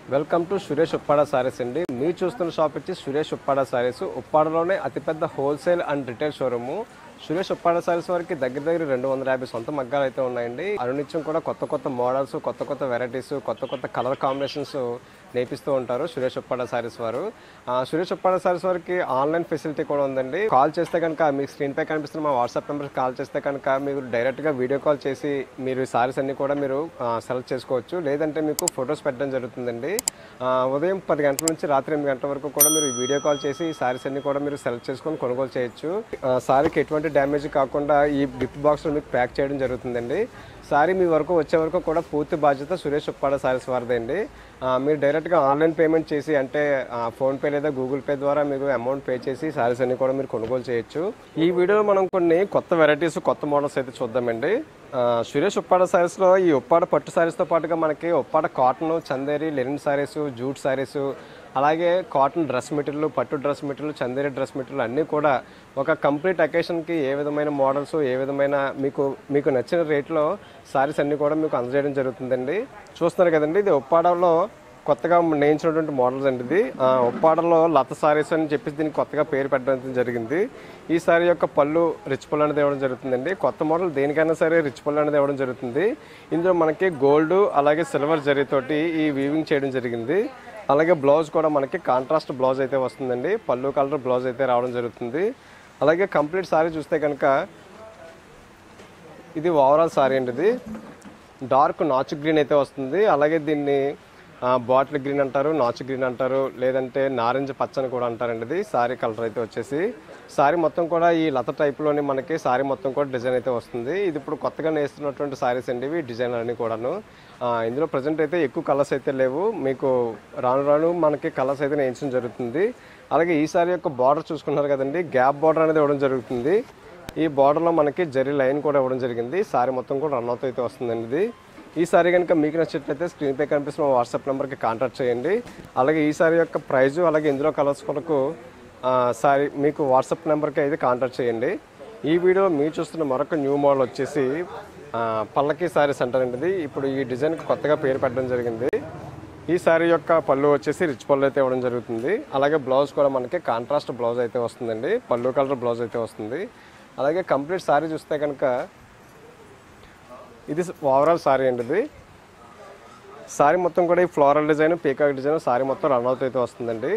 Welcome to Suresh Uppada saris అండి. మీరు చూస్తున్న షాప్ వచ్చి సురేష్ ఉప్పాడ సారీస్. ఉప్పాడలోనే అతిపెద్ద wholesale and retail showroom. Suresh Uppada saris వారికి దగ్గర 250 సొంత మగ్గాలు అయితే ఉన్నాయండి. అనునిత్యం కూడా కొత్త మోడల్స్, కొత్త వెరైటీస్, కొత్త కలర్ కాంబినేషన్స్ నేర్పిస్తూ ఉంటారు సురేష్ ఉప్పాడ సారీస్ వారు. సురేష్ ఉప్పాడ సారీస్ వారికి ఆన్లైన్ ఫెసిలిటీ కూడా ఉందండి. కాల్ చేస్తే కనుక మీకు స్క్రీన్ పై కనిపిస్తున్న మా వాట్సాప్ నెంబర్కి కాల్ చేస్తే కనుక మీరు డైరెక్ట్గా వీడియో కాల్ చేసి మీరు సారీస్ అన్ని కూడా మీరు సెలెక్ట్ చేసుకోవచ్చు. లేదంటే మీకు ఫొటోస్ పెట్టడం జరుగుతుందండి. ఉదయం 10 గంటల నుంచి రాత్రి 8 గంటల వరకు కూడా మీరు వీడియో కాల్ చేసి ఈ సారీస్ అన్ని కూడా మీరు సెలెక్ట్ చేసుకొని కొనుగోలు చేయొచ్చు. సారీకి ఎటువంటి డ్యామేజ్ కాకుండా ఈ గిఫ్ట్ బాక్స్లో మీకు ప్యాక్ చేయడం జరుగుతుందండి. సారీ మీ వరకు వచ్చే వరకు కూడా పూర్తి బాధ్యత సురేష్ ఉప్పాడ సారీస్ వారిదండి. మీరు డైరెక్ట్గా ఆన్లైన్ పేమెంట్ చేసి అంటే ఫోన్పే లేదా గూగుల్ పే ద్వారా మీకు అమౌంట్ పే చేసి సారీస్ అన్ని కూడా మీరు కొనుగోలు చేయొచ్చు. ఈ వీడియోలో మనం కొన్ని కొత్త వెరైటీస్, కొత్త మోడల్స్ అయితే చూద్దామండి. సురేష్ ఉప్పాడ సారీస్లో ఈ ఉప్పాడ పట్టు సారీస్తో పాటుగా మనకి Uppada cotton, Chanderi, linen sarees, jute sarees, అలాగే కాటన్ డ్రెస్ మెటీరియల్, పట్టు dress material, Chanderi dress material అన్నీ కూడా ఒక కంప్లీట్ అకేషన్కి ఏ విధమైన మోడల్స్, ఏ విధమైన మీకు నచ్చిన రేట్లో సారీస్ అన్నీ కూడా మీకు అందజేయడం జరుగుతుందండి. చూస్తున్నారు కదండి, ఇది ఉప్పాడలో కొత్తగా నేయించినటువంటి మోడల్స్ అండి. ఇది ఉప్పాడలో లత సారీస్ అని చెప్పేసి దీనికి కొత్తగా పేరు పెట్టడం జరిగింది. ఈ సారీ యొక్క పళ్ళు రిచ్ పళ్ళు అనేది ఇవ్వడం జరుగుతుందండి. కొత్త మోడల్ దేనికైనా సరే రిచ్ పళ్ళు అనేది ఇవ్వడం జరుగుతుంది. ఇందులో మనకి గోల్డ్ అలాగే సిల్వర్ జరీతోటి ఈ వీవింగ్ చేయడం జరిగింది. అలాగే బ్లౌజ్ కూడా మనకి కాంట్రాస్ట్ బ్లౌజ్ అయితే వస్తుందండి. పళ్ళు కలర్ బ్లౌజ్ అయితే రావడం జరుగుతుంది. అలాగే కంప్లీట్ సారీ చూస్తే కనుక ఇది ఓవరాల్ సారీ అండి. ఇది డార్క్ నాచు గ్రీన్ అయితే వస్తుంది. అలాగే దీన్ని బాటిల్ గ్రీన్ అంటారు, నాచు గ్రీన్ అంటారు, లేదంటే నారింజ పచ్చని కూడా అంటారండి. ఇది సారీ కలర్ అయితే వచ్చేసి సారీ మొత్తం కూడా ఈ లత టైప్లోని మనకి సారీ మొత్తం కూడా డిజైన్ అయితే వస్తుంది. ఇది ఇప్పుడు కొత్తగా నేస్తున్నటువంటి సారీస్ అండి ఇవి, డిజైన్ అన్నీ కూడాను. ఇందులో ప్రజెంట్ అయితే ఎక్కువ కలర్స్ అయితే లేవు. మీకు రాను మనకి కలర్స్ అయితే నేయించడం జరుగుతుంది. అలాగే ఈ సారీ యొక్క బార్డర్ చూసుకున్నారు కదండి, గ్యాప్ బార్డర్ అనేది ఇవ్వడం జరుగుతుంది. ఈ బార్డర్లో మనకి జరీ లైన్ కూడా ఇవ్వడం జరిగింది. సారీ మొత్తం కూడా రన్ అవుతూ అయితే వస్తుందండి. ఇది ఈ సారీ కనుక మీకు నచ్చినట్లయితే స్క్రీన్ పై కనిపిస్తున్న వాట్సాప్ నెంబర్కి కాంటాక్ట్ చేయండి. అలాగే ఈ సారీ యొక్క ప్రైజు, అలాగే ఇందులో కలర్స్ కొరకు సారీ మీకు వాట్సాప్ నెంబర్కి అయితే కాంటాక్ట్ చేయండి. ఈ వీడియో మీరు చూస్తున్న మరొక న్యూ మోడల్ వచ్చేసి పల్లకి సారీస్ అంటారండి. ఇప్పుడు ఈ డిజైన్కి కొత్తగా పేరు పెట్టడం జరిగింది. ఈ సారీ యొక్క పళ్ళు వచ్చేసి రిచ్ పళ్ళు అయితే ఇవ్వడం జరుగుతుంది. అలాగే బ్లౌజ్ కూడా మనకి కాంట్రాస్ట్ బ్లౌజ్ అయితే వస్తుందండి. పళ్ళు కలర్ బ్లౌజ్ అయితే వస్తుంది. అలాగే కంప్లీట్ సారీ చూస్తే కనుక ఇది ఓవరాల్ సారీ అండి. ఇది సారీ మొత్తం కూడా ఈ floral design, peacock design sorry మొత్తం రన్ అవుతూ అయితే వస్తుందండి.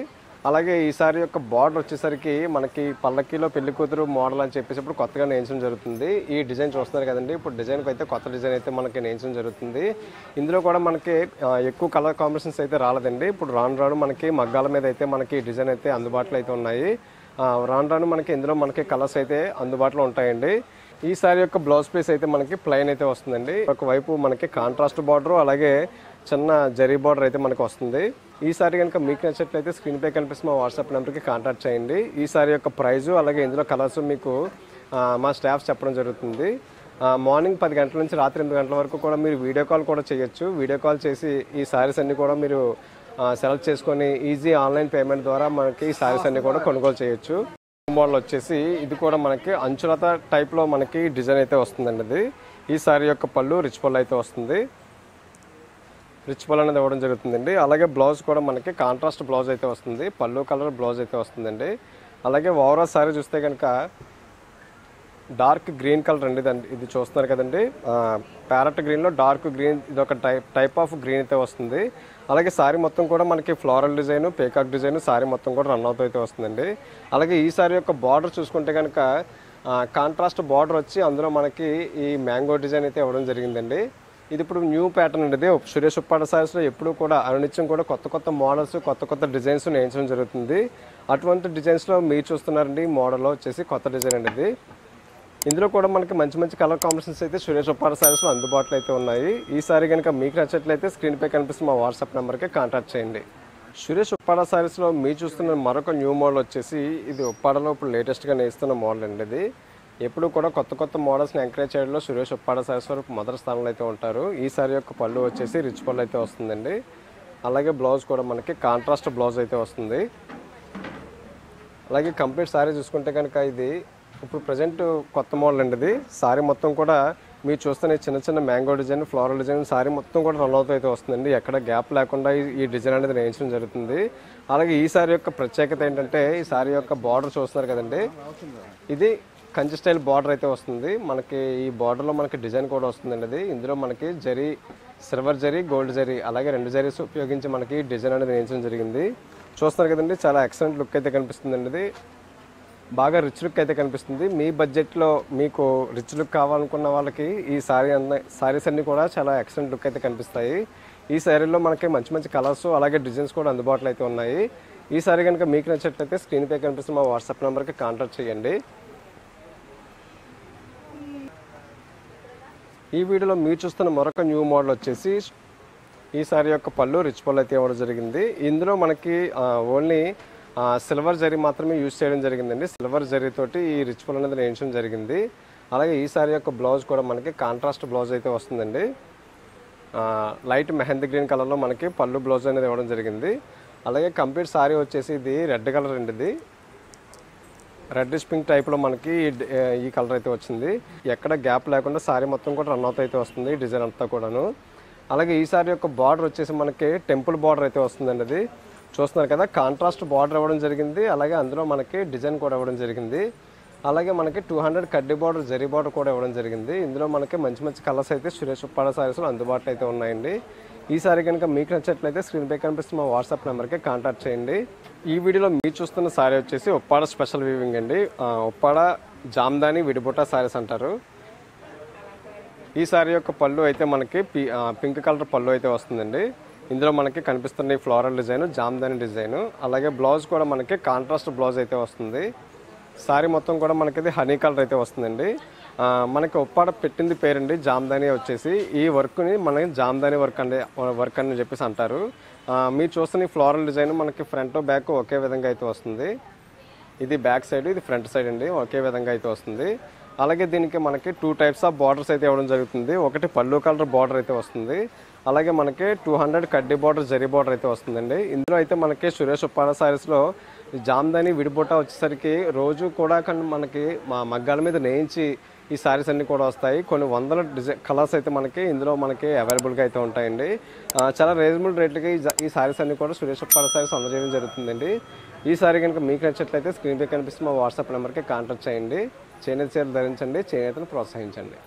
అలాగే ఈ సారీ యొక్క బార్డర్ వచ్చేసరికి మనకి పల్లకీలో పెళ్లి కూతురు మోడల్ అని చెప్పేసి ఇప్పుడు కొత్తగా నేయించడం జరుగుతుంది. ఈ డిజైన్ చూస్తున్నారు కదండి, ఇప్పుడు డిజైన్కి అయితే కొత్త డిజైన్ అయితే మనకి నేయించడం జరుగుతుంది. ఇందులో కూడా మనకి ఎక్కువ కలర్ కాంబినేషన్స్ అయితే రాలేదండి. ఇప్పుడు రాను మనకి మగ్గాల మీద అయితే మనకి డిజైన్ అయితే అందుబాటులో అయితే ఉన్నాయి. రాను మనకి ఇందులో మనకి కలర్స్ అయితే అందుబాటులో ఉంటాయండి. ఈ సారీ యొక్క బ్లౌజ్ పీస్ అయితే మనకి ప్లెయిన్ అయితే వస్తుందండి. ఒకవైపు మనకి కాంట్రాస్ట్ బార్డర్, అలాగే చిన్న జరీ బార్డర్ అయితే మనకు వస్తుంది. ఈ సారీ కనుక మీకు నచ్చినట్లయితే స్క్రీన్ పై కనిపిస్తున్న మా వాట్సాప్ నెంబర్కి కాంటాక్ట్ చేయండి. ఈ సారీ యొక్క ప్రైజు, అలాగే ఇందులో కలర్స్ మీకు మా స్టాఫ్ చెప్పడం జరుగుతుంది. మార్నింగ్ 10 గంటల నుంచి రాత్రి 8 గంటల వరకు కూడా మీరు వీడియో కాల్ కూడా చేయొచ్చు. వీడియో కాల్ చేసి ఈ సారీస్ అన్ని కూడా మీరు సెలెక్ట్ చేసుకొని ఈజీ ఆన్లైన్ పేమెంట్ ద్వారా మనకి ఈ సారీస్ అన్ని కూడా కొనుగోలు చేయొచ్చు. మోడల్ వచ్చేసి ఇది కూడా మనకి అంచులత టైప్లో మనకి డిజైన్ అయితే వస్తుందండి. ఇది ఈ సారీ యొక్క పళ్ళు రిచ్ పళ్ళు అయితే వస్తుంది. రిచ్ పళ్ళు అనేది ఇవ్వడం జరుగుతుందండి. అలాగే బ్లౌజ్ కూడా మనకి కాంట్రాస్ట్ బ్లౌజ్ అయితే వస్తుంది. పళ్ళు కలర్ బ్లౌజ్ అయితే వస్తుందండి. అలాగే ఓవరాల్ సారీ చూస్తే కనుక డార్క్ గ్రీన్ కలర్ అండి. ఇది చూస్తున్నారు కదండి, ప్యారెట్ గ్రీన్లో డార్క్ గ్రీన్, ఇది ఒక టైప్ ఆఫ్ గ్రీన్ అయితే వస్తుంది. అలాగే సారీ మొత్తం కూడా మనకి floral design, peacock design sorry మొత్తం కూడా రన్ అవుతూ అయితే వస్తుందండి. అలాగే ఈ సారీ యొక్క బార్డర్ చూసుకుంటే కనుక కాంట్రాస్ట్ బార్డర్ వచ్చి అందులో మనకి ఈ మ్యాంగో డిజైన్ అయితే ఇవ్వడం జరిగిందండి. ఇది ఇప్పుడు న్యూ ప్యాటర్న్ అండి. సురేష్ ఉప్పాడ సారీస్లో ఎప్పుడు కూడా అనునిత్యం కూడా కొత్త మోడల్స్, కొత్త డిజైన్స్ నేయించడం జరుగుతుంది. అటువంటి డిజైన్స్లో మీరు చూస్తున్నారండి, మోడల్లో వచ్చేసి కొత్త డిజైన్ అండి. ఇది ఇందులో కూడా మనకి మంచి కలర్ కాంబినేషన్స్ అయితే సురేష్ ఉప్పాడ సారీస్లో అందుబాటులో అయితే ఉన్నాయి. ఈ సారీ కనుక మీకు నచ్చినట్లయితే స్క్రీన్ పై కనిపిస్తున్న మా వాట్సాప్ నెంబర్కి కాంటాక్ట్ చేయండి. సురేష్ ఉప్పాడ సారీస్లో మీరు చూస్తున్న మరొక న్యూ మోడల్ వచ్చేసి ఇది ఉప్పాడలో ఇప్పుడు లేటెస్ట్గా నేస్తున్న మోడల్ అండి. ఇది ఎప్పుడు కూడా కొత్త మోడల్స్ని ఎంకరేజ్ చేయడంలో సురేష్ ఉప్పాడ సారీస్ వరకు మొదటి స్థానంలో అయితే ఉంటారు. ఈ సారీ యొక్క పళ్ళు వచ్చేసి రిచ్ పళ్ళు అయితే వస్తుందండి. అలాగే బ్లౌజ్ కూడా మనకి కాంట్రాస్ట్ బ్లౌజ్ అయితే వస్తుంది. అలాగే కంప్లీట్ సారీ చూసుకుంటే కనుక ఇది ఇప్పుడు ప్రజెంట్ కొత్త మోడల్ అండి. ఇది సారీ మొత్తం కూడా మీరు చూస్తున్న చిన్న చిన్న mango design, floral design sorry మొత్తం కూడా రన్ అవుతూ అయితే వస్తుందండి. ఎక్కడ గ్యాప్ లేకుండా ఈ డిజైన్ అనేది వేయించడం జరుగుతుంది. అలాగే ఈ సారీ యొక్క ప్రత్యేకత ఏంటంటే ఈ సారీ యొక్క బార్డర్ చూస్తున్నారు కదండి, ఇది కంచి స్టైల్ బార్డర్ అయితే వస్తుంది. మనకి ఈ బార్డర్లో మనకి డిజైన్ కూడా వస్తుందండి. అది ఇందులో మనకి జరీ, సిల్వర్ జరీ, గోల్డ్ జరీ అలాగే 2 జరీస్ ఉపయోగించి మనకి డిజైన్ అనేది వేయించడం జరిగింది. చూస్తున్నారు కదండి, చాలా ఎక్సలెంట్ లుక్ అయితే కనిపిస్తుందండి. ఇది బాగా రిచ్ లుక్ అయితే కనిపిస్తుంది. మీ బడ్జెట్లో మీకు రిచ్ లుక్ కావాలనుకున్న వాళ్ళకి ఈ సారీస్ అన్నీ కూడా చాలా ఎక్సలెంట్ లుక్ అయితే కనిపిస్తాయి. ఈ సారీలో మనకి మంచి మంచి కలర్స్ అలాగే డిజైన్స్ కూడా అందుబాటులో అయితే ఉన్నాయి. ఈ సారీ కనుక మీకు నచ్చినట్లయితే స్క్రీన్పై కనిపిస్తున్న మా వాట్సాప్ నెంబర్కి కాంటాక్ట్ చేయండి. ఈ వీడియోలో మీరు చూస్తున్న మరొక న్యూ మోడల్ వచ్చేసి ఈ సారీ యొక్క పళ్ళు రిచ్ పళ్ళు అయితే ఇవ్వడం జరిగింది. ఇందులో మనకి ఓన్లీ సిల్వర్ జరీ మాత్రమే యూజ్ చేయడం జరిగిందండి. సిల్వర్ జరీతోటి ఈ రిచ్ పళ్ళు అనేది వేయించడం జరిగింది. అలాగే ఈ సారీ యొక్క బ్లౌజ్ కూడా మనకి కాంట్రాస్ట్ బ్లౌజ్ అయితే వస్తుందండి. లైట్ మెహందీ గ్రీన్ కలర్లో మనకి పళ్ళు బ్లౌజ్ అనేది ఇవ్వడం జరిగింది. అలాగే కంప్లీట్ సారీ వచ్చేసి ఇది రెడ్ కలర్ అండి. ఇది రెడ్డిష్ పింక్ టైప్లో మనకి ఈ కలర్ అయితే వచ్చింది. ఎక్కడ గ్యాప్ లేకుండా సారీ మొత్తం కూడా రన్ అవుట్ అయితే వస్తుంది డిజైన్ అంతా కూడాను. అలాగే ఈ సారీ యొక్క బార్డర్ వచ్చేసి మనకి టెంపుల్ బార్డర్ అయితే వస్తుందండి. అది చూస్తున్నారు కదా, కాంట్రాస్ట్ బార్డర్ ఇవ్వడం జరిగింది. అలాగే అందులో మనకి డిజైన్ కూడా ఇవ్వడం జరిగింది. అలాగే మనకి 200 కడ్డీ బార్డర్, జరీ బార్డర్ కూడా ఇవ్వడం జరిగింది. ఇందులో మనకి మంచి మంచి కలర్స్ అయితే సురేష్ ఉప్పాడ సారీస్లో అందుబాటులో అయితే ఉన్నాయండి. ఈ సారీ కనుక మీకు నచ్చినట్లయితే స్క్రీన్పై కనిపిస్తున్న మా వాట్సాప్ నెంబర్కి కాంటాక్ట్ చేయండి. ఈ వీడియోలో మీరు చూస్తున్న సారీ వచ్చేసి ఉప్పాడ స్పెషల్ వీవింగ్ అండి. ఉప్పాడ జామ్దాని విడిబుట్ట సారీస్ అంటారు. ఈ సారీ యొక్క పళ్ళు అయితే మనకి పింక్ కలర్ పళ్ళు అయితే వస్తుందండి. ఇందులో మనకి కనిపిస్తున్న ఫ్లోరల్ డిజైన్, జామ్దాని డిజైన్, అలాగే బ్లౌజ్ కూడా మనకి కాంట్రాస్ట్ బ్లౌజ్ అయితే వస్తుంది. సారీ మొత్తం కూడా మనకి హనీ కలర్ అయితే వస్తుందండి. మనకి ఉప్పాడ పెట్టింది పేరండి జామ్దాని వచ్చేసి. ఈ వర్క్ని మనకి జామ్దాని వర్క్ అని చెప్పేసి అంటారు. మీరు చూస్తున్న ఫ్లోరల్ డిజైన్ మనకి ఫ్రంట్ బ్యాక్ ఒకే విధంగా అయితే వస్తుంది. ఇది బ్యాక్ సైడ్, ఇది ఫ్రంట్ సైడ్ అండి, ఒకే విధంగా అయితే వస్తుంది. అలాగే దీనికి మనకి 2 టైప్స్ ఆఫ్ బార్డర్స్ అయితే ఇవ్వడం జరుగుతుంది. ఒకటి పళ్ళు కలర్ బార్డర్ అయితే వస్తుంది. అలాగే మనకి 200 కడ్డీ బార్డర్, జరీ బార్డర్ అయితే వస్తుందండి. ఇందులో అయితే మనకి సురేష్ ఉప్పాడ సారీస్లో జామ్దాని విడిబుట్ట వచ్చేసరికి రోజు కూడా మనకి మా మగ్గాల మీద నేయించి ఈ సారీస్ అన్నీ కూడా వస్తాయి. కొన్ని వందల కలర్స్ అయితే మనకి ఇందులో మనకి అవైలబుల్గా అయితే ఉంటాయండి. చాలా రీజనబుల్ రేట్లకి ఈ సారీస్ అన్నీ కూడా సురేష్ ఉప్పాడ సారీస్ అందజేయడం జరుగుతుందండి. ఈ సారీ కనుక మీకు నచ్చినట్లయితే స్క్రీన్పై కనిపిస్తున్న మా వాట్సాప్ నెంబర్కి కాంటాక్ట్ చేయండి. చేనేత చీరలు ధరించండి, చేనేతను ప్రోత్సహించండి.